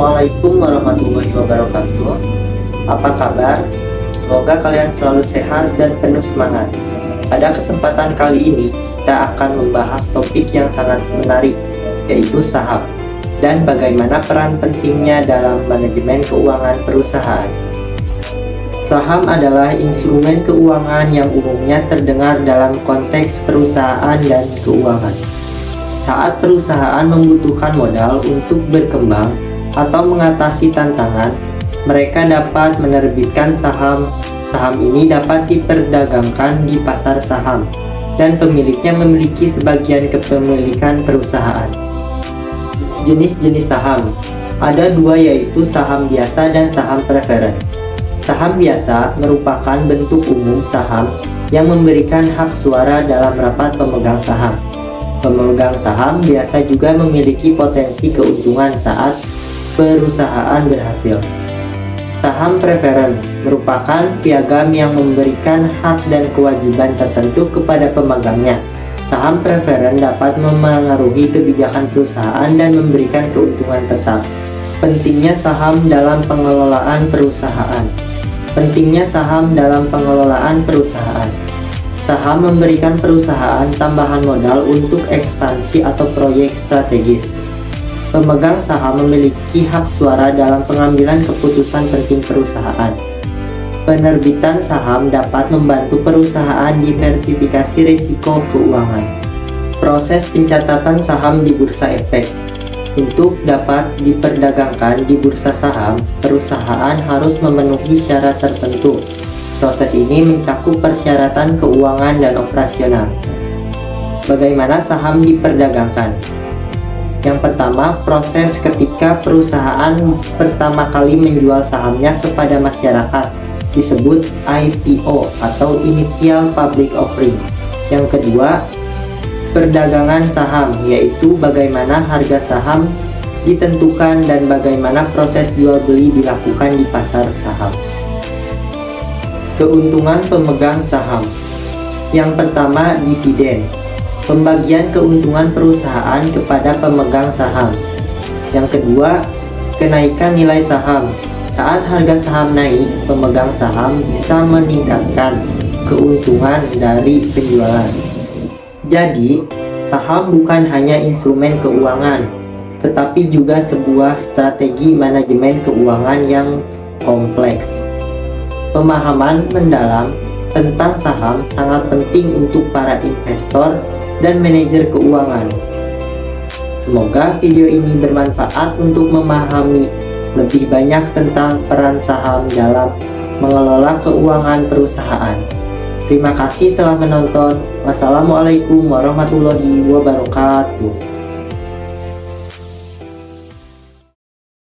Assalamualaikum warahmatullahi wabarakatuh. Apa kabar? Semoga kalian selalu sehat dan penuh semangat. Pada kesempatan kali ini, kita akan membahas topik yang sangat menarik, yaitu saham, dan bagaimana peran pentingnya dalam manajemen keuangan perusahaan. Saham adalah instrumen keuangan yang umumnya terdengar dalam konteks perusahaan dan keuangan. Saat perusahaan membutuhkan modal untuk berkembang atau mengatasi tantangan, mereka dapat menerbitkan saham. Saham ini dapat diperdagangkan di pasar saham, dan pemiliknya memiliki sebagian kepemilikan perusahaan. Jenis-jenis saham ada dua, yaitu saham biasa dan saham preferen. Saham biasa merupakan bentuk umum saham yang memberikan hak suara dalam rapat pemegang saham. Pemegang saham biasa juga memiliki potensi keuntungan saat perusahaan berhasil. Saham preferen merupakan piagam yang memberikan hak dan kewajiban tertentu kepada pemegangnya. Saham preferen dapat memengaruhi kebijakan perusahaan dan memberikan keuntungan tetap. Pentingnya saham dalam pengelolaan perusahaan. Pentingnya saham dalam pengelolaan perusahaan. Saham memberikan perusahaan tambahan modal untuk ekspansi atau proyek strategis. Pemegang saham memiliki hak suara dalam pengambilan keputusan penting perusahaan. Penerbitan saham dapat membantu perusahaan diversifikasi risiko keuangan. Proses pencatatan saham di Bursa Efek. Untuk dapat diperdagangkan di bursa saham, perusahaan harus memenuhi syarat tertentu. Proses ini mencakup persyaratan keuangan dan operasional. Bagaimana saham diperdagangkan? Yang pertama, proses ketika perusahaan pertama kali menjual sahamnya kepada masyarakat disebut IPO atau Initial Public Offering. Yang kedua, perdagangan saham, yaitu bagaimana harga saham ditentukan dan bagaimana proses jual beli dilakukan di pasar saham. Keuntungan pemegang saham. Yang pertama, dividen. Pembagian keuntungan perusahaan kepada pemegang saham. Yang kedua, kenaikan nilai saham. Saat harga saham naik, pemegang saham bisa meningkatkan keuntungan dari penjualan. Jadi, saham bukan hanya instrumen keuangan, tetapi juga sebuah strategi manajemen keuangan yang kompleks. Pemahaman mendalam tentang saham sangat penting untuk para investor dan manajer keuangan. Semoga video ini bermanfaat untuk memahami lebih banyak tentang peran saham dalam mengelola keuangan perusahaan. Terima kasih telah menonton. Wassalamualaikum warahmatullahi wabarakatuh.